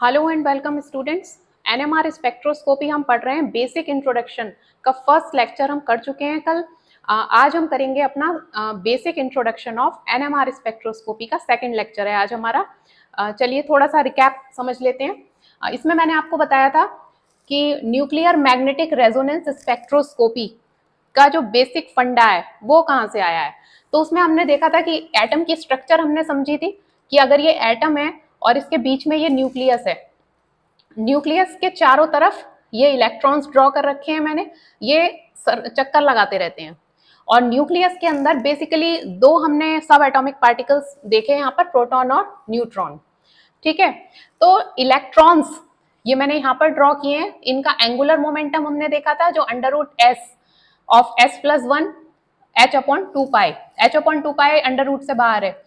Hello and welcome students. NMR spectroscopy हम पढ़ रहे हैं, बेसिक इंट्रोडक्शन का फर्स्ट लेक्चर हम कर चुके हैं कल। आज हम करेंगे अपना basic introduction of NMR spectroscopy का सेकंड लेक्चर है आज हमारा। चलिए थोड़ा सा रिकैप समझ लेते हैं। इसमें मैंने आपको बताया था कि न्यूक्लियर मैग्नेटिक रेजोनेंस स्पेक्ट्रोस्कोपी का जो बेसिक फंडा है वो कहाँ से आया है। तो उसमें हमने देखा था कि एटम की स्ट्रक्चर हमने समझी थी कि अगर ये एटम है और इसके बीच में ये न्यूक्लियस है, न्यूक्लियस के चारों तरफ ये इलेक्ट्रॉन्स ड्रॉ कर रखे हैं मैंने, ये चक्कर लगाते रहते हैं। और न्यूक्लियस के अंदर बेसिकली दो हमने सब एटॉमिक पार्टिकल्स देखे हैं यहाँ पर, प्रोटॉन और न्यूट्रॉन। ठीक है, तो इलेक्ट्रॉन्स ये मैंने यहाँ पर ड्रॉ किए हैं। इनका एंगुलर मोमेंटम हमने देखा था जो under root S of S plus one H upon two pi, H upon two pi under root से बाहर है।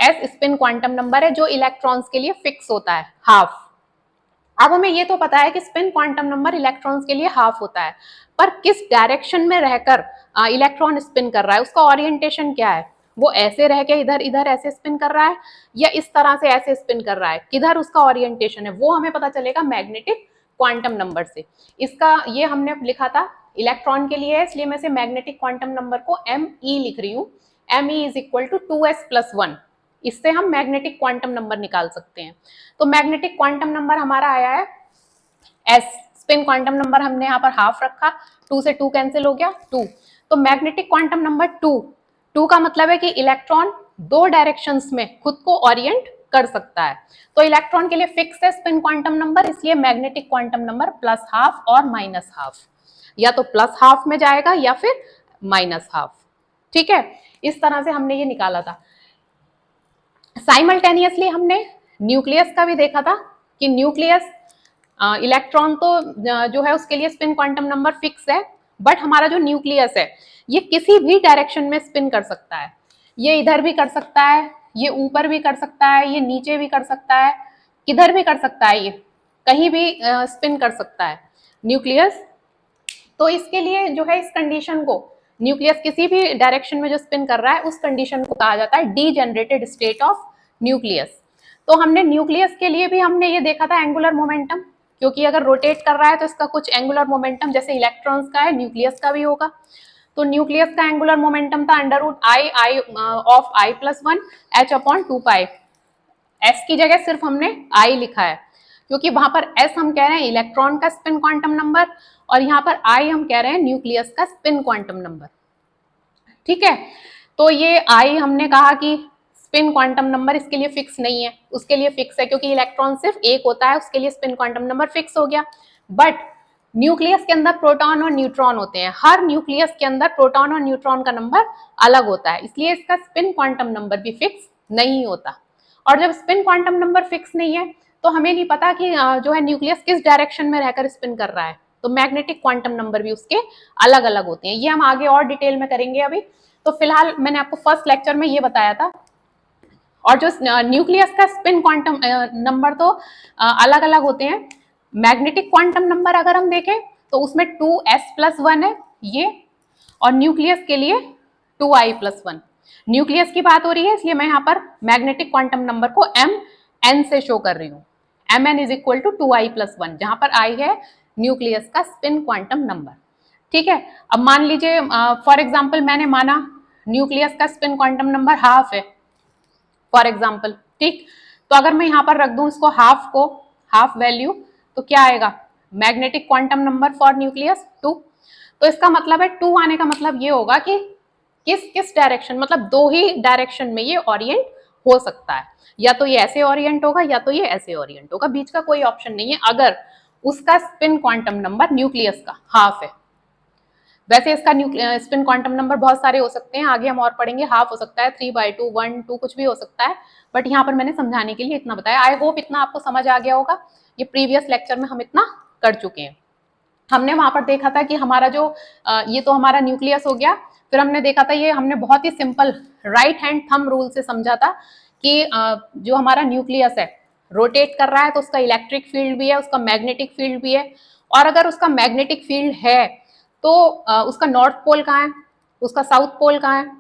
एस स्पिन क्वांटम नंबर है जो इलेक्ट्रॉन्स के लिए फिक्स होता है, हाफ। अब हमें ये तो पता है कि स्पिन क्वांटम नंबर इलेक्ट्रॉन्स के लिए हाफ होता है, पर किस डायरेक्शन में रहकर इलेक्ट्रॉन स्पिन कर रहा है, उसका ओरिएंटेशन क्या है। वो ऐसे रह के इधर इधर ऐसे स्पिन कर रहा है या इस तरह से ऐसे स्पिन कर रहा है, किधर उसका ओरिएंटेशन है वो हमें पता चलेगा मैग्नेटिक क्वांटम नंबर से। इसका ये हमने लिखा था इलेक्ट्रॉन के लिए है, इसलिए मैं इसे मैग्नेटिक क्वांटम नंबर को एम ई लिख रही हूँ। M E is equal to 2s plus 1। इससे हम मैग्नेटिक क्वांटम नंबर निकाल सकते हैं। तो मैग्नेटिक क्वांटम नंबर हमारा आया है एस। स्पिन क्वांटम नंबर हमने यहाँ पर हाफ रखा, 2 से 2 कैंसिल हो गया 2। तो मैग्नेटिक क्वांटम नंबर 2 का मतलब है कि इलेक्ट्रॉन दो डायरेक्शंस में खुद को ओरिएंट कर सकता है। तो इलेक्ट्रॉन के लिए फिक्स है स्पिन क्वांटम नंबर, इसलिए magnetic quantum number plus half और माइनस हाफ, या तो प्लस हाफ में जाएगा या फिर माइनस हाफ। ठीक है, इस तरह से हमने ये निकाला था। साइमल्टेनियसली हमने न्यूक्लियस का भी देखा था कि न्यूक्लियस इलेक्ट्रॉन तो जो है उसके लिए स्पिन क्वांटम नंबर फिक्स है, बट हमारा जो न्यूक्लियस है ये किसी भी डायरेक्शन में स्पिन कर सकता है। ये इधर भी कर सकता है, ये ऊपर भी कर सकता है, ये नीचे भी कर सकता है, किधर भी कर सकता है, ये कहीं भी स्पिन कर सकता है न्यूक्लियस। तो इसके लिए जो है इस कंडीशन को, न्यूक्लियस किसी भी डायरेक्शन में जो स्पिन कर रहा है उस कंडीशन को कहा जाता है डीजेनरेटेड स्टेट ऑफ न्यूक्लियस। तो हमने न्यूक्लियस के लिए भी हमने ये देखा था एंगुलर मोमेंटम, क्योंकि अगर रोटेट कर रहा है तो इसका कुछ एंगुलर मोमेंटम जैसे इलेक्ट्रॉन्स का है न्यूक्लियस का भी होगा। तो न्यूक्लियस का एंगुलर मोमेंटम था under root I of I plus one H upon two pi. S की जगह सिर्फ हमने आई लिखा है क्योंकि वहां पर एस हम कह रहे हैं इलेक्ट्रॉन का स्पिन क्वांटम नंबर और यहाँ पर आई हम कह रहे हैं न्यूक्लियस का स्पिन क्वांटम नंबर। ठीक है, तो ये आई हमने कहा कि स्पिन क्वांटम नंबर इसके लिए फिक्स नहीं है, उसके लिए फिक्स है क्योंकि इलेक्ट्रॉन सिर्फ एक होता है, उसके लिए स्पिन क्वांटम नंबर फिक्स हो गया। बट न्यूक्लियस के अंदर प्रोटॉन और न्यूट्रॉन होते हैं, हर न्यूक्लियस के अंदर प्रोटॉन और न्यूट्रॉन का नंबर अलग होता है, इसलिए इसका स्पिन क्वांटम नंबर भी फिक्स नहीं होता। और जब स्पिन क्वांटम नंबर फिक्स नहीं है तो हमें नहीं पता कि जो है न्यूक्लियस किस डायरेक्शन में रहकर स्पिन कर रहा है, तो मैग्नेटिक क्वांटम नंबर भी उसके अलग अलग होते हैं। ये हम आगे और डिटेल में करेंगे अभी। तो फिलहाल मैंने आपको फर्स्ट लेक्चर में ये बताया था। और जो न्यूक्लियस का स्पिन क्वांटम नंबर तो अलग अलग होते हैं। मैग्नेटिक क्वांटम नंबर अगर हम देखें तो उसमें 2s प्लस 1 है ये, और न्यूक्लियस के लिए 2i प्लस 1। न्यूक्लियस की बात हो रही है इसलिए मैं यहाँ पर मैग्नेटिक क्वांटम नंबर को mn से शो कर रही हूँ। mn is equal to 2i plus 1, जहां पर i है न्यूक्लियस का स्पिन क्वांटम नंबर। ठीक है, अब मान लीजिए फॉर एग्जाम्पल मैंने माना न्यूक्लियस का स्पिन क्वांटम नंबर हाफ है फॉर एग्जाम्पल। ठीक, तो अगर मैं यहाँ पर रख दूं इसको हाफ को, हाफ वैल्यू, तो क्या आएगा magnetic quantum number for nucleus 2। तो इसका मतलब है 2 आने का मतलब ये होगा कि किस किस डायरेक्शन, मतलब दो ही डायरेक्शन में ये ओरिएंट हो सकता है, या तो ये ऐसे ओरिएंट होगा या तो ये ऐसे ओरिएंट होगा, बीच का कोई ऑप्शन नहीं है अगर उसका स्पिन क्वांटम नंबर न्यूक्लियस का हाफ है। वैसे इसका स्पिन क्वांटम नंबर बहुत सारे हो सकते हैं, आगे हम और पढ़ेंगे, हाफ हो सकता है, 3/2, 1, 2 कुछ भी हो सकता है, बट यहाँ पर मैंने समझाने के लिए इतना बताया। आई होप इतना आपको समझ आ गया होगा, ये प्रीवियस लेक्चर में हम इतना कर चुके हैं। हमने वहां पर देखा था कि हमारा जो ये तो हमारा न्यूक्लियस हो गया, फिर हमने देखा था, ये हमने बहुत ही simple right hand thumb rule से समझा था कि जो हमारा न्यूक्लियस है रोटेट कर रहा है तो उसका इलेक्ट्रिक फील्ड भी है, उसका मैग्नेटिक फील्ड भी है, और अगर उसका मैग्नेटिक फील्ड है तो उसका नॉर्थ पोल कहाँ है, उसका साउथ पोल कहाँ है।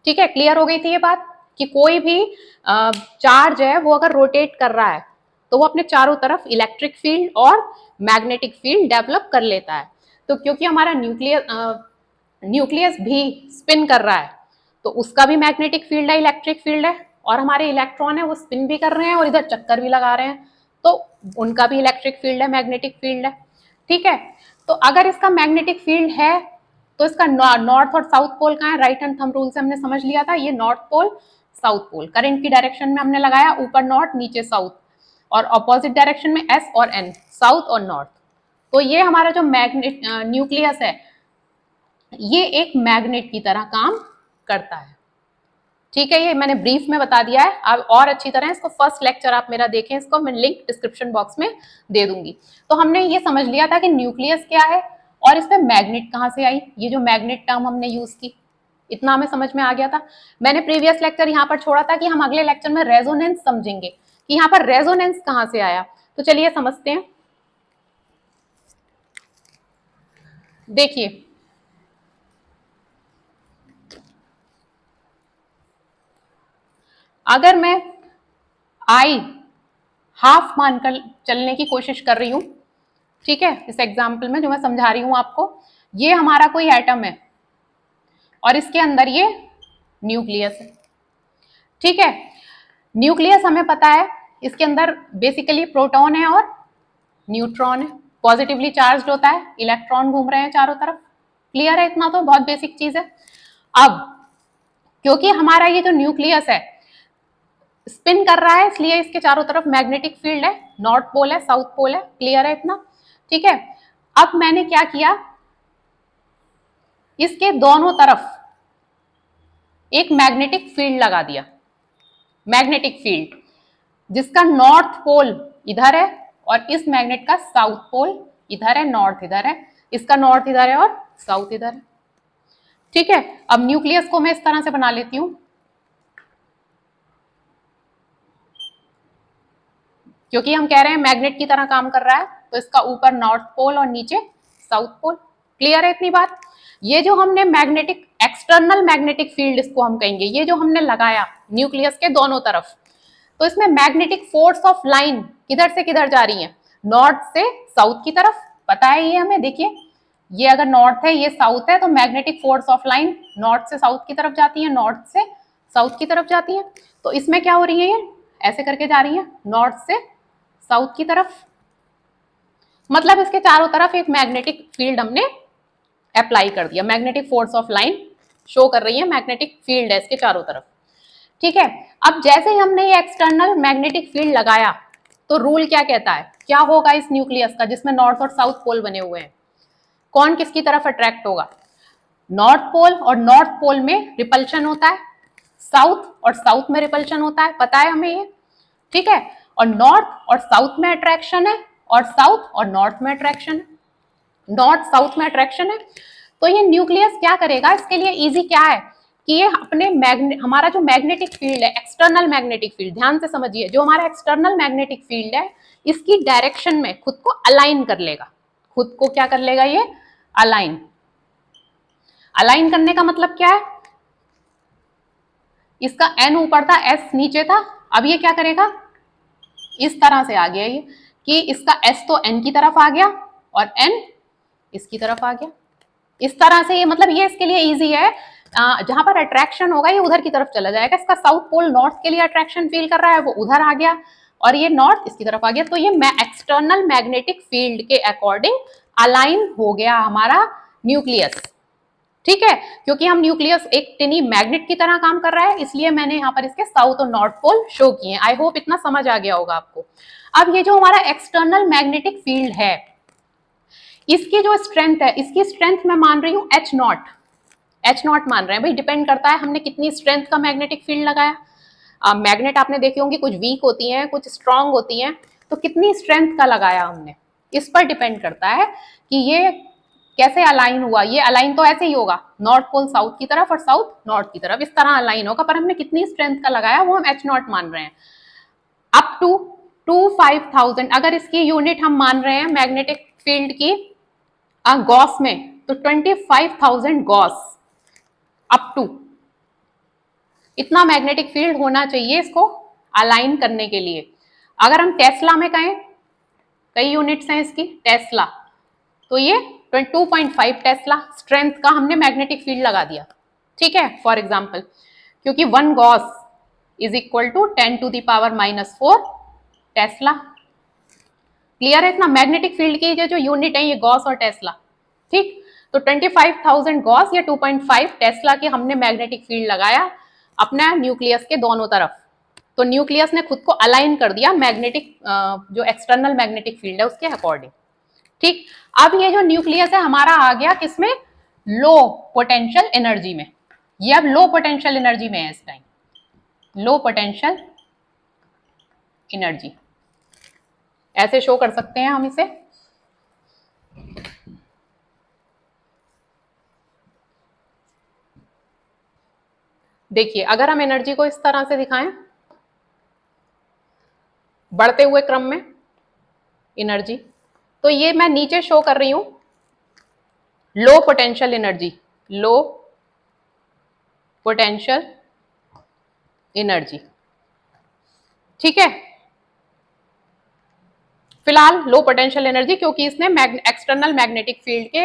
ठीक है, क्लियर हो गई थी ये बात कि कोई भी चार्ज है वो अगर रोटेट कर रहा है तो वो अपने चारों तरफ इलेक्ट्रिक फील्ड और मैग्नेटिक फील्ड डेवलप कर लेता है। तो क्योंकि हमारा न्यूक्लियस भी स्पिन कर रहा है, तो उसका भी मैग्नेटिक फील्ड है, इलेक्ट्रिक फील्ड है, और हमारे इलेक्ट्रॉन है वो स्पिन भी कर रहे हैं और इधर चक्कर भी लगा रहे हैं, तो उनका भी इलेक्ट्रिक फील्ड है, मैग्नेटिक फील्ड है। ठीक है, तो अगर इसका मैग्नेटिक फील्ड है तो इसका नॉर्थ और साउथ पोल कहाँ है? राइट हैंड थंब रूल से हमने समझ लिया था, ये north pole south pole. Current की डायरेक्शन में हमने लगाया ऊपर नॉर्थ नीचे साउथ, और अपोजिट डायरेक्शन में एस और एन, साउथ और नॉर्थ। तो ये हमारा जो मैग्नेट न्यूक्लियस है ये एक मैग्नेट की तरह काम करता है। ठीक है, ये मैंने ब्रीफ में बता दिया है। अब और अच्छी तरह इसको फर्स्ट लेक्चर आप मेरा देखें, इसको मैं लिंक डिस्क्रिप्शन बॉक्स में दे दूंगी। तो हमने ये समझ लिया था कि न्यूक्लियस क्या है और इसमें मैग्नेट कहाँ से आई, ये जो मैग्नेट टर्म हमने यूज की, इतना हमें समझ में आ गया था। मैंने प्रीवियस लेक्चर यहाँ पर छोड़ा था कि हम अगले लेक्चर में रेजोनेंस समझेंगे कि यहाँ पर रेजोनेंस कहाँ से आया। तो चलिए समझते हैं। देखिए, अगर मैं आई हाफ मानकर चलने की कोशिश कर रही हूं, ठीक है, इस एग्जाम्पल में जो मैं समझा रही हूं आपको, ये हमारा कोई एटम है और इसके अंदर ये न्यूक्लियस है। ठीक है, न्यूक्लियस हमें पता है इसके अंदर बेसिकली प्रोटॉन है और न्यूट्रॉन है, पॉजिटिवली चार्ज होता है, इलेक्ट्रॉन घूम रहे हैं चारों तरफ। क्लियर है? इतना तो बहुत बेसिक चीज है। अब क्योंकि हमारा ये जो न्यूक्लियस है स्पिन कर रहा है, इसलिए इसके चारों तरफ मैग्नेटिक फील्ड है, नॉर्थ पोल है, साउथ पोल है। क्लियर है इतना? ठीक है, अब मैंने क्या किया, इसके दोनों तरफ एक मैग्नेटिक फील्ड लगा दिया, मैग्नेटिक फील्ड जिसका नॉर्थ पोल इधर है और इस मैग्नेट का साउथ पोल इधर है, नॉर्थ इधर है, इसका नॉर्थ इधर है और साउथ इधर है। ठीक है, अब न्यूक्लियस को मैं इस तरह से बना लेती हूं, क्योंकि हम कह रहे हैं मैग्नेट की तरह काम कर रहा है, तो इसका ऊपर नॉर्थ पोल और नीचे साउथ पोल। क्लियर है इतनी बात? ये जो हमने मैग्नेटिक एक्सटर्नल मैग्नेटिक फील्ड इसको हम कहेंगे, ये जो हमने लगाया न्यूक्लियस के दोनों तरफ, तो इसमें मैग्नेटिक फोर्स ऑफ लाइन किधर से किधर जा रही है? नॉर्थ से साउथ की तरफ। पता है ये हमें। देखिए, ये अगर नॉर्थ है ये साउथ है, तो magnetic force of line north से साउथ की तरफ जाती है, नॉर्थ से साउथ की तरफ जाती है। तो इसमें क्या हो रही है, ये ऐसे करके जा रही है नॉर्थ से साउथ की तरफ, मतलब इसके चारों तरफ एक मैग्नेटिक फील्ड हमने अप्लाई कर दिया, magnetic force of line show कर रही है, मैग्नेटिक फील्ड है इसके चारों तरफ। ठीक है, अब जैसे ही हमने ये एक्सटर्नल मैग्नेटिक फील्ड लगाया, तो रूल क्या कहता है, क्या होगा इस न्यूक्लियस का जिसमें नॉर्थ और साउथ पोल बने हुए हैं, कौन किसकी तरफ अट्रैक्ट होगा? नॉर्थ पोल, और नॉर्थ पोल में रिपल्शन होता है, साउथ और साउथ में रिपल्शन होता है, पता है हमें ये। ठीक है, और नॉर्थ और साउथ में अट्रैक्शन है और साउथ और नॉर्थ में अट्रैक्शन है, नॉर्थ साउथ में अट्रैक्शन है। तो ये न्यूक्लियस क्या करेगा, इसके लिए इजी क्या है कि ये अपने हमारा जो मैग्नेटिक फील्ड है, एक्सटर्नल मैग्नेटिक फील्ड, ध्यान से समझिए, जो हमारा एक्सटर्नल मैग्नेटिक फील्ड है इसकी डायरेक्शन में खुद को अलाइन कर लेगा। खुद को क्या कर लेगा ये? अलाइन। अलाइन करने का मतलब क्या है? इसका एन ऊपर था, एस नीचे था, अब ये क्या करेगा, इस तरह से आ गया ये कि इसका एस तो एन की तरफ आ गया और एन इसकी तरफ आ गया। इस तरह से ये, मतलब ये इसके लिए इजी है, जहां पर अट्रैक्शन होगा ये उधर की तरफ चला जाएगा। इसका साउथ पोल नॉर्थ के लिए अट्रैक्शन फील कर रहा है, वो उधर आ गया, और ये नॉर्थ इसकी तरफ आ गया, तो ये एक्सटर्नल मैग्नेटिक फील्ड के अकॉर्डिंग अलाइन हो गया हमारा न्यूक्लियस। ठीक है, क्योंकि हम न्यूक्लियस एक टिनी मैग्नेट की तरह काम कर रहा है, इसलिए मैंने यहाँ पर इसके साउथ और नॉर्थ पोल शो किए। आई होप इतना समझ आ गया होगा आपको। अब ये जो हमारा एक्सटर्नल मैग्नेटिक फील्ड है, इसकी जो स्ट्रेंथ है, इसकी स्ट्रेंथ मैं मान रही हूँ एच नॉट, एच नॉट मान रहे हैं भाई, डिपेंड करता है हमने कितनी स्ट्रेंथ का मैग्नेटिक फील्ड लगाया। मैग्नेट आपने देखे होंगे, कुछ वीक होती हैं कुछ स्ट्रांग होती हैं, तो कितनी स्ट्रेंथ का लगाया हमने, इस पर डिपेंड करता है कि ये कैसे अलाइन हुआ। ये अलाइन तो ऐसे ही होगा, नॉर्थ पोल साउथ की तरफ और साउथ नॉर्थ की तरफ, इस तरह अलाइन होगा, पर हमने कितनी स्ट्रेंथ का लगाया वो हम एच नॉट मान रहे हैं। अप टू 25,000 अगर इसकी यूनिट हम मान रहे हैं मैग्नेटिक फील्ड की गॉस में, तो 25,000 गॉस अप टू, इतना मैग्नेटिक फील्ड होना चाहिए इसको अलाइन करने के लिए। अगर हम टेस्ला में कहें, कई यूनिट्स हैं इसकी टेस्ला, तो ये 2.5 टेस्ला स्ट्रेंथ का हमने मैग्नेटिक फील्ड लगा दिया, ठीक है, फॉर एग्जाम्पल, क्योंकि 1 gauss is equal to 10⁻⁻⁴ tesla. Clear है इतना? मैग्नेटिक फील्ड की जो यूनिट है ये गॉस और टेस्ला, ठीक। तो 25,000 गॉस या 2.5 टेस्ला की हमने मैग्नेटिक फील्ड लगाया अपने न्यूक्लियस के दोनों तरफ। तो न्यूक्लियस ने खुद को अलाइन कर दिया मैग्नेटिक, जो एक्सटर्नल मैग्नेटिक फील्ड है उसके अकॉर्डिंग, ठीक। अब ये जो न्यूक्लियस है हमारा आ गया किसमें? लो पोटेंशियल एनर्जी में। ये अब लो पोटेंशियल एनर्जी में है इस टाइम, लो पोटेंशियल एनर्जी, ऐसे शो कर सकते हैं हम इसे। देखिए अगर हम एनर्जी को इस तरह से दिखाएं, बढ़ते हुए क्रम में एनर्जी, तो ये मैं नीचे शो कर रही हूं लो potential energy, low potential energy, ठीक है। फिलहाल लो पोटेंशियल एनर्जी, क्योंकि इसने एक्सटर्नल मैग्नेटिक फील्ड के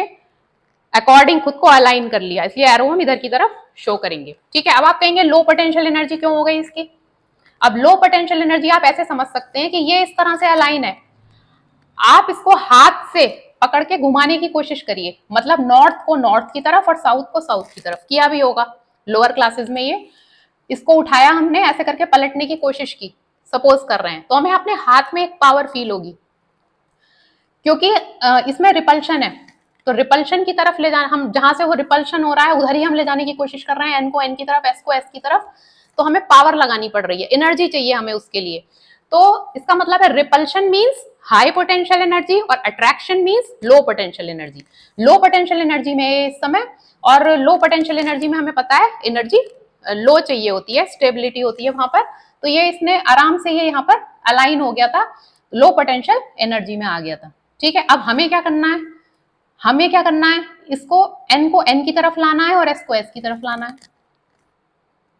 अकॉर्डिंग खुद को अलाइन कर लिया, इसलिए एरो हम इधर की तरफ शो करेंगे, ठीक है। अब आप कहेंगे लो पोटेंशियल एनर्जी क्यों हो गई इसकी? अब लो पोटेंशियल एनर्जी आप ऐसे समझ सकते हैं कि ये इस तरह से अलाइन है, आप इसको हाथ से पकड़ के घुमाने की कोशिश करिए, मतलब नॉर्थ को नॉर्थ की तरफ और साउथ को साउथ की तरफ, किया भी होगा लोअर क्लासेस में। ये इसको उठाया हमने, ऐसे करके पलटने की कोशिश की, सपोज कर रहे हैं, तो हमें अपने हाथ में एक पावर फील होगी, क्योंकि इसमें रिपल्शन है, तो रिपल्शन की तरफ ले जाना, हम जहां से वो रिपल्शन हो रहा है उधर ही हम ले जाने की कोशिश कर रहे हैं, एन को एन की तरफ, एस को एस की तरफ, तो हमें पावर लगानी पड़ रही है, एनर्जी चाहिए हमें उसके लिए। तो इसका मतलब है repulsion means high potential energy और attraction means low potential energy. Low potential energy में इस समय, और लो पोटेंशियल एनर्जी में हमें पता है एनर्जी लो चाहिए होती है, स्टेबिलिटी होती है वहां पर, तो ये इसने आराम से ये यहाँ पर अलाइन हो गया था, लो पोटेंशियल एनर्जी में आ गया था, ठीक है। अब हमें क्या करना है? हमें क्या करना है? इसको एन को एन की तरफ लाना है और एस को एस की तरफ लाना है,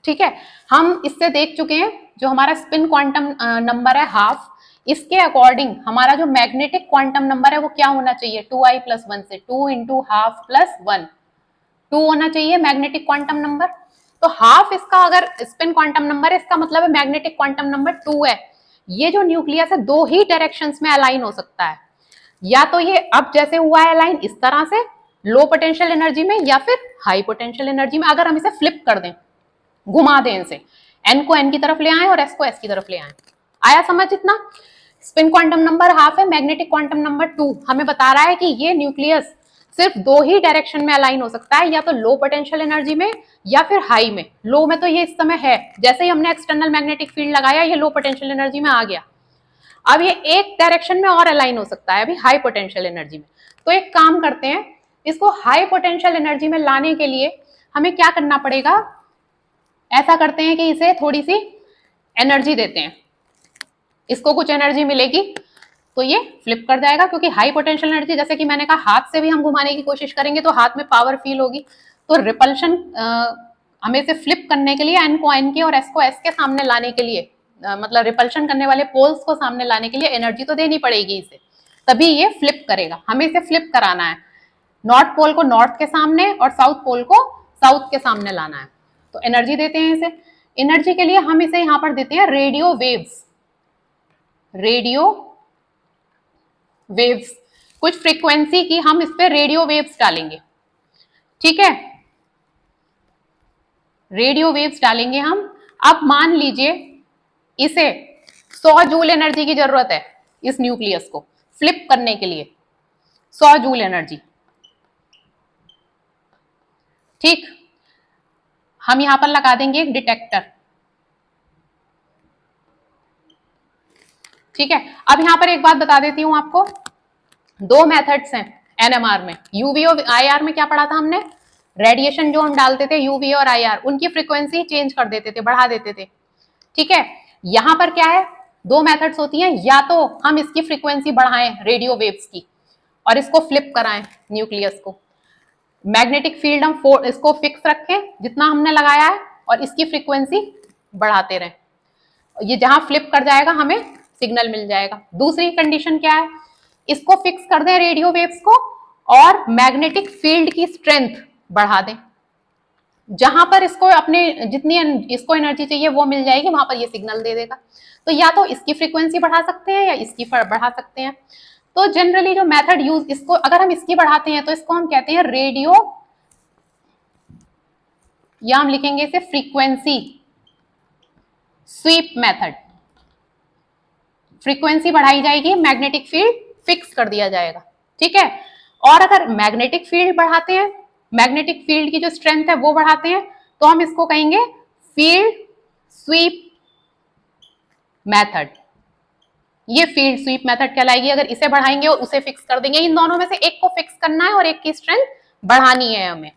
ठीक है। हम इससे देख चुके हैं जो हमारा स्पिन क्वांटम नंबर है हाफ, इसके अकॉर्डिंग हमारा जो मैग्नेटिक क्वांटम नंबर है वो क्या होना चाहिए? 2i+1 से 2 इंटू हाफ प्लस 1, 2 होना चाहिए मैग्नेटिक क्वांटम नंबर। तो हाफ इसका अगर स्पिन क्वांटम नंबर है, इसका मतलब है मैग्नेटिक क्वांटम नंबर 2 है। ये जो न्यूक्लियस है दो ही डायरेक्शंस में अलाइन हो सकता है, या तो ये अब जैसे हुआ है अलाइन इस तरह से लो पोटेंशियल एनर्जी में, या फिर हाई पोटेंशियल एनर्जी में। अगर हम इसे फ्लिप कर दें, घुमा दें इनसे, एन को एन की तरफ ले आए और एस को एस की तरफ ले आए, आया समझ इतना? स्पिन क्वांटम नंबर हाफ है, मैग्नेटिक क्वांटम नंबर 2 हमें बता रहा है कि ये न्यूक्लियस सिर्फ दो ही डायरेक्शन में अलाइन हो सकता है, या तो लो पोटेंशियल एनर्जी में या फिर हाई में। लो में तो ये इस समय है, जैसे ही हमने एक्सटर्नल मैग्नेटिक फील्ड लगाया ये लो पोटेंशियल एनर्जी में आ गया। अब ये एक डायरेक्शन में और अलाइन हो सकता है अभी हाई पोटेंशियल एनर्जी में। तो एक काम करते हैं, इसको हाई पोटेंशियल एनर्जी में लाने के लिए हमें क्या करना पड़ेगा? ऐसा करते हैं कि इसे थोड़ी सी एनर्जी देते हैं, इसको कुछ एनर्जी मिलेगी तो ये फ्लिप कर जाएगा, क्योंकि हाई पोटेंशियल एनर्जी जैसे कि मैंने कहा हाथ से भी हम घुमाने की कोशिश करेंगे तो हाथ में पावर फील होगी, तो रिपल्शन हमें इसे फ्लिप करने के लिए एन को एन के और एस को एस के सामने लाने के लिए, मतलब रिपल्शन करने वाले पोल्स को सामने लाने के लिए एनर्जी तो देनी पड़ेगी इसे, तभी ये फ्लिप करेगा। हमें इसे फ्लिप कराना है, नॉर्थ पोल को नॉर्थ के सामने और साउथ पोल को साउथ के सामने लाना है, तो एनर्जी देते हैं इसे। एनर्जी के लिए हम इसे यहां पर देते हैं रेडियो वेव्स, रेडियो वेव्स, कुछ फ्रीक्वेंसी की हम इस पे रेडियो वेव्स डालेंगे, ठीक है, रेडियो वेव्स डालेंगे हम। अब मान लीजिए इसे 100 जूल एनर्जी की जरूरत है, इस न्यूक्लियस को फ्लिप करने के लिए 100 जूल एनर्जी, ठीक। हम यहां पर लगा देंगे एक डिटेक्टर, ठीक है। अब यहां पर एक बात बता देती हूं आपको, दो मेथड्स हैं एनएमआर में, यूवी और आईआर में क्या पढ़ा था हमने? रेडिएशन जो हम डालते थे यूवी और आईआर, उनकी फ्रीक्वेंसी चेंज कर देते थे, बढ़ा देते थे, ठीक है। यहां पर क्या है? दो मेथड्स होती हैं, या तो हम इसकी फ्रीक्वेंसी बढ़ाएं रेडियो वेव्स की और इसको फ्लिप कराएं न्यूक्लियस को, मैग्नेटिक फील्ड हम इसको फिक्स रखें जितना हमने लगाया है और इसकी फ्रीक्वेंसी बढ़ाते रहें, ये जहां फ्लिप कर जाएगा हमें सिग्नल मिल जाएगा। दूसरी कंडीशन क्या है, इसको फिक्स कर दें रेडियो वेव्स को और मैग्नेटिक फील्ड की स्ट्रेंथ बढ़ा दें, जहां पर इसको अपने जितनी इसको एनर्जी चाहिए वो मिल जाएगी, वहां पर ये सिग्नल दे देगा। तो या तो इसकी फ्रीक्वेंसी बढ़ा सकते हैं या इसकी बढ़ा सकते हैं। तो जनरली जो मेथड यूज, इसको अगर हम इसकी बढ़ाते हैं तो इसको हम कहते हैं रेडियो, या हम लिखेंगे इसे फ्रीक्वेंसी स्वीप मेथड। फ्रीक्वेंसी बढ़ाई जाएगी, मैग्नेटिक फील्ड फिक्स कर दिया जाएगा, ठीक है। और अगर मैग्नेटिक फील्ड बढ़ाते हैं, मैग्नेटिक फील्ड की जो स्ट्रेंथ है वो बढ़ाते हैं, तो हम इसको कहेंगे फील्ड स्वीप मेथड। ये फील्ड स्वीप मेथड कहलाएगी। अगर इसे बढ़ाएंगे और उसे फिक्स कर देंगे, इन दोनों में से एक को फिक्स करना है और एक की स्ट्रेंथ बढ़ानी है हमें,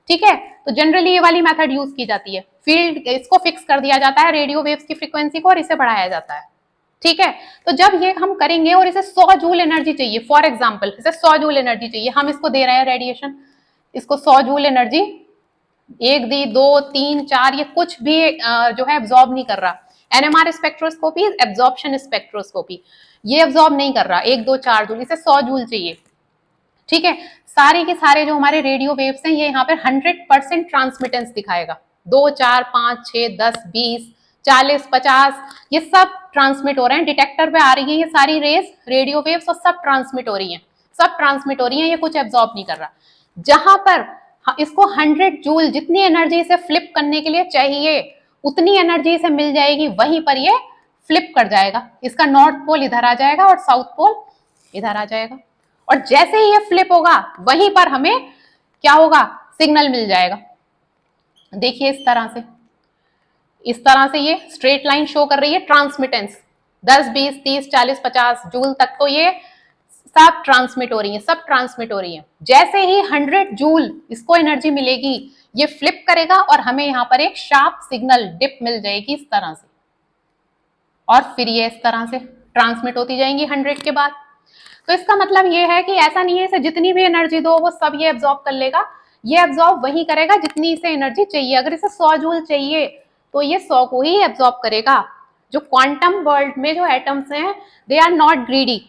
ठीक है। तो जनरली ये वाली मेथड यूज की जाती है। फील्ड इसको फिक्स कर दिया जाता है रेडियो वेव्स की फ्रीक्वेंसी को, और इसे बढ़ाया जाता है, ठीक है। तो जब ये हम करेंगे और इसे 100 जूल एनर्जी चाहिए, फॉर एग्जांपल इसे 100 जूल एनर्जी चाहिए, हम इसको दे रहे हैं रेडिएशन, इसको 100 जूल एनर्जी, 1 दी 2 3 4, ये कुछ भी जो है एब्जॉर्ब नहीं कर रहा। एनएमआर स्पेक्ट्रोस्कोपी एब्जॉर्प्शन स्पेक्ट्रोस्कोपी, ये एब्जॉर्ब नहीं कर रहा। 1 2 4 जूल, इसे 100 जूल चाहिए, ठीक है। सारे के सारे जो हमारे रेडियो वेव्स हैं ये यहाँ पे 100% ट्रांसमिटेंस दिखाएगा। 2 4 5 6 10 20 40 50 ये सब ट्रांसमिट हो रहे हैं, डिटेक्टर पे आ रही है ये सारी रेस रेडियो वेव्स, और सब ट्रांसमिट हो रही हैं, सब ट्रांसमिट हो रही हैं, ये कुछ एब्जॉर्ब नहीं कर रहा। जहां पर इसको 100 जूल जितनी एनर्जी से फ्लिप करने के लिए चाहिए उतनी एनर्जी से मिल जाएगी, वहीं पर ये फ्लिप कर जाएगा। इसका नॉर्थ पोल इधर आ जाएगा और साउथ पोल इधर आ जाएगा, और जैसे ही ये फ्लिप होगा वहीं पर हमें क्या होगा, सिग्नल मिल जाएगा। देखिए इस तरह से ये स्ट्रेट लाइन शो कर रही है ट्रांसमिटेंस, 10 20 30 40 50 जूल तक तो ये सब ट्रांसमिट हो रही है, सब ट्रांसमिट हो रही है। जैसे ही 100 जूल इसको एनर्जी मिलेगी ये फ्लिप करेगा और हमें यहाँ पर एक शार्प सिग्नल डिप मिल जाएगी इस तरह से, और फिर ये इस तरह से ट्रांसमिट होती जाएंगी 100 के बाद। तो इसका मतलब ये है कि ऐसा नहीं है इसे जितनी भी एनर्जी दो वो सब ये एब्जॉर्ब कर लेगा, ये एब्जॉर्ब वही करेगा जितनी इसे एनर्जी चाहिए। अगर इसे 100 जूल चाहिए तो ये 100 को ही एब्जॉर्ब करेगा। जो क्वांटम वर्ल्ड में जो एटम्स हैं दे आर नॉट ग्रीडी,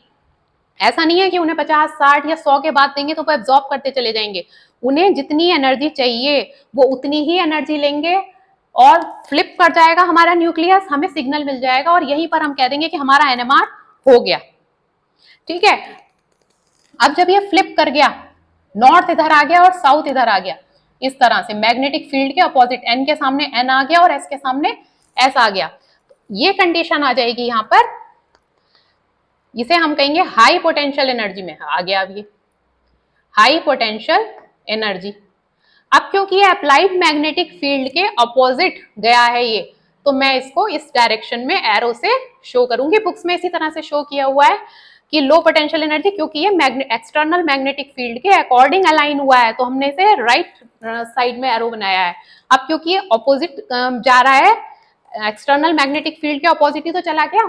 ऐसा नहीं है कि उन्हें 50 60 या 100 के बाद देंगे तो वो एब्जॉर्ब करते चले जाएंगे। उन्हें जितनी एनर्जी चाहिए वो उतनी ही एनर्जी लेंगे और फ्लिप कर जाएगा हमारा न्यूक्लियस, हमें सिग्नल मिल जाएगा, और यहीं पर हम कह देंगे कि हमारा एनएमआर हो गया, ठीक है। अब जब ये फ्लिप कर गया, नॉर्थ इधर आ गया और साउथ इधर आ गया, इस तरह से मैग्नेटिक फील्ड के अपोजिट, एन के सामने एन आ गया और एस के सामने एस आ गया, ये कंडीशन आ जाएगी यहां पर, इसे हम कहेंगे हाई पोटेंशियल एनर्जी में आ गया। अब ये हाई पोटेंशियल एनर्जी, अब क्योंकि ये अप्लाइड मैग्नेटिक फील्ड के अपोजिट गया है ये, तो मैं इसको इस डायरेक्शन में एरो से शो करूंगी। बुक्स में इसी तरह से शो किया हुआ है कि लो पोटेंशियल एनर्जी, क्योंकि ये एक्सटर्नल मैग्नेटिक फील्ड के अकॉर्डिंग अलाइन हुआ है तो हमने इसे राइट साइड में एरो बनाया है। अब क्योंकि ये अपोजिट जा रहा है, एक्सटर्नल मैग्नेटिक फील्ड के अपोजिट ही तो चला गया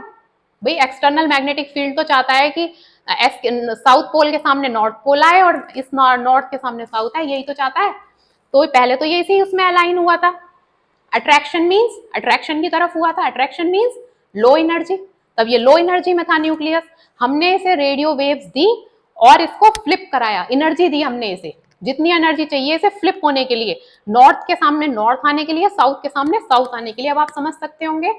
भाई। एक्सटर्नल मैग्नेटिक फील्ड तो चाहता है कि साउथ पोल के सामने नॉर्थ पोल आए और इस नॉर्थ के सामने साउथ आए, यही तो चाहता है। तो पहले तो ये इसी उसमें अलाइन हुआ था, अट्रैक्शन मींस अट्रैक्शन की तरफ हुआ था, अट्रैक्शन मींस लो एनर्जी, तब ये लो एनर्जी में था न्यूक्लियस। हमने इसे रेडियो वेव्स दी और इसको फ्लिप कराया, एनर्जी दी हमने इसे, जितनी एनर्जी चाहिए इसे फ्लिप होने के लिए, नॉर्थ के सामने नॉर्थ आने के लिए, साउथ के सामने साउथ आने के लिए। अब आप समझ सकते होंगे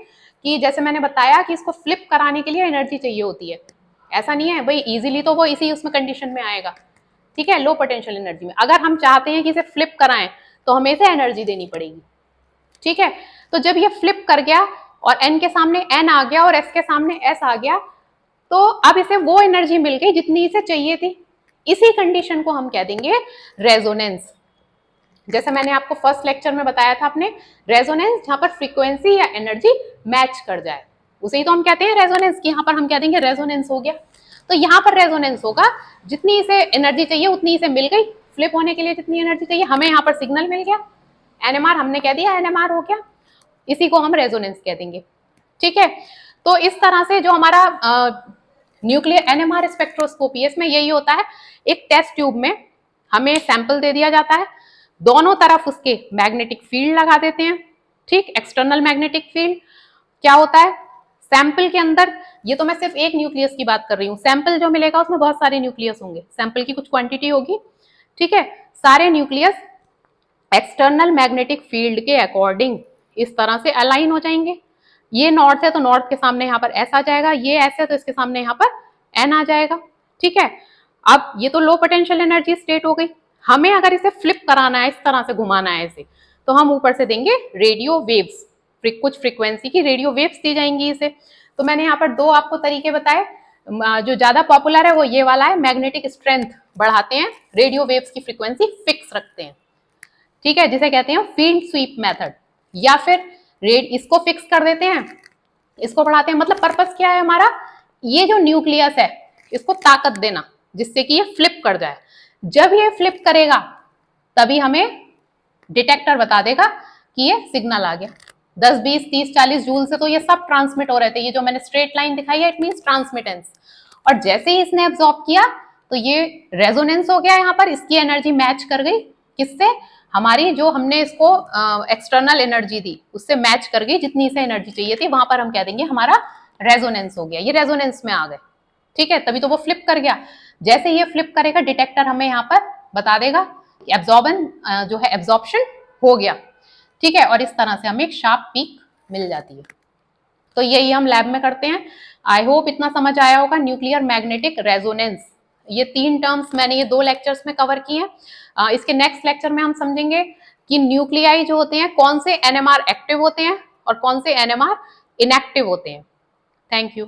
कि जैसे मैंने बताया कि इसको फ्लिप कराने के लिए एनर्जी चाहिए होती है, ऐसा नहीं है भाई इजीली तो वो इसी उसमें कंडीशन में आएगा, ठीक है, लो पोटेंशियल एनर्जी में। अगर हम चाहते हैं कि इसे फ्लिप कराएं तो हमें इसे एनर्जी देनी पड़ेगी, ठीक है। तो जब ये फ्लिप कर गया और एन के सामने एन आ गया और एस के सामने एस आ गया, तो अब इसे वो एनर्जी मिल गई जितनी इसे चाहिए थी। इसी कंडीशन को हम कह देंगे रेजोनेंस। जैसे मैंने आपको फर्स्ट लेक्चर में बताया था अपने, रेजोनेंस जहां पर फ्रीक्वेंसी या एनर्जी मैच कर जाए उसे ही तो हम कहते हैं रेजोनेंस, की यहाँ पर हम कह देंगे रेजोनेंस हो गया। तो यहाँ पर रेजोनेंस होगा, जितनी इसे एनर्जी चाहिए उतनी इसे मिल गई, फ्लिप होने के लिए जितनी एनर्जी चाहिए, हमें यहाँ पर सिग्नल मिल गया, एनएमआर हमने कह दिया, एनएमआर हो गया, इसी को हम रेजोनेंस कह देंगे, ठीक है। तो इस तरह से जो हमारा न्यूक्लियर एनएमआर स्पेक्ट्रोस्कोपी है, इसमें यही होता है, एक टेस्ट ट्यूब में हमें सैंपल दे दिया जाता है, दोनों तरफ उसके मैग्नेटिक फील्ड लगा देते हैं, ठीक, एक्सटर्नल मैग्नेटिक फील्ड क्या होता है, सैंपल के अंदर, ये तो मैं सिर्फ एक न्यूक्लियस की बात कर रही हूँ, सैंपल जो मिलेगा उसमें बहुत सारे न्यूक्लियस होंगे, सैंपल की कुछ क्वांटिटी होगी, ठीक है। सारे न्यूक्लियस एक्सटर्नल मैग्नेटिक फील्ड के अकॉर्डिंग इस तरह से अलाइन हो जाएंगे। ये नॉर्थ है तो नॉर्थ के सामने यहाँ पर एस आ जाएगा, ये एस है तो इसके सामने यहाँ पर एन आ जाएगा, ठीक है। अब ये तो लो पोटेंशियल एनर्जी स्टेट हो गई। हमें अगर इसे फ्लिप कराना है, इस तरह से घुमाना है इसे, तो हम ऊपर से देंगे रेडियो वेव्स, कुछ फ्रीक्वेंसी की रेडियो वेव्स दी जाएंगी इसे। तो मैंने यहाँ पर दो आपको तरीके बताए, जो ज्यादा पॉपुलर है वो ये वाला है, मैग्नेटिक स्ट्रेंथ बढ़ाते हैं, रेडियो वेव्स की फ्रीक्वेंसी फिक्स रखते हैं, ठीक है, जिसे कहते हैं फील्ड स्वीप मेथड। या फिर रेड इसको फिक्स कर देते हैं, इसको बढ़ाते हैं। मतलब पर्पस क्या है हमारा, ये जो न्यूक्लियस है इसको ताकत देना जिससे कि ये फ्लिप कर जाए। जब ये फ्लिप करेगा तभी हमें डिटेक्टर बता देगा कि ये सिग्नल आ गया। 10, 20, 30, 40 जूल से तो ये सब ट्रांसमिट हो रहे थे, ये जो मैंने स्ट्रेट लाइन दिखाई है इट मींस ट्रांसमिटेंस। और जैसे ही इसने एब्जॉर्ब किया तो ये रेजोनेंस हो गया, यहाँ पर इसकी एनर्जी मैच कर गई किससे, हमारी जो हमने इसको एक्सटर्नल एनर्जी दी उससे मैच कर गई, जितनी इसे एनर्जी चाहिए थी, वहां पर हम कह देंगे हमारा रेजोनेंस हो गया, ये रेजोनेंस में आ गए, ठीक है। तभी तो वो फ्लिप कर गया। जैसे ये फ्लिप करेगा डिटेक्टर हमें यहाँ पर बता देगा कि एब्जॉर्बन जो है एब्जॉर्प्शन हो गया, ठीक है। और इस तरह से हमें एक शार्प पीक मिल जाती है। तो यही हम लैब में करते हैं। आई होप इतना समझ आया होगा। न्यूक्लियर मैग्नेटिक रेजोनेंस, ये 3 टर्म्स मैंने ये 2 लेक्चर्स में कवर किए हैं। इसके नेक्स्ट लेक्चर में हम समझेंगे कि न्यूक्लियाई जो होते हैं कौन से एनएमआर एक्टिव होते हैं और कौन से एनएमआर इनएक्टिव होते हैं। Thank you.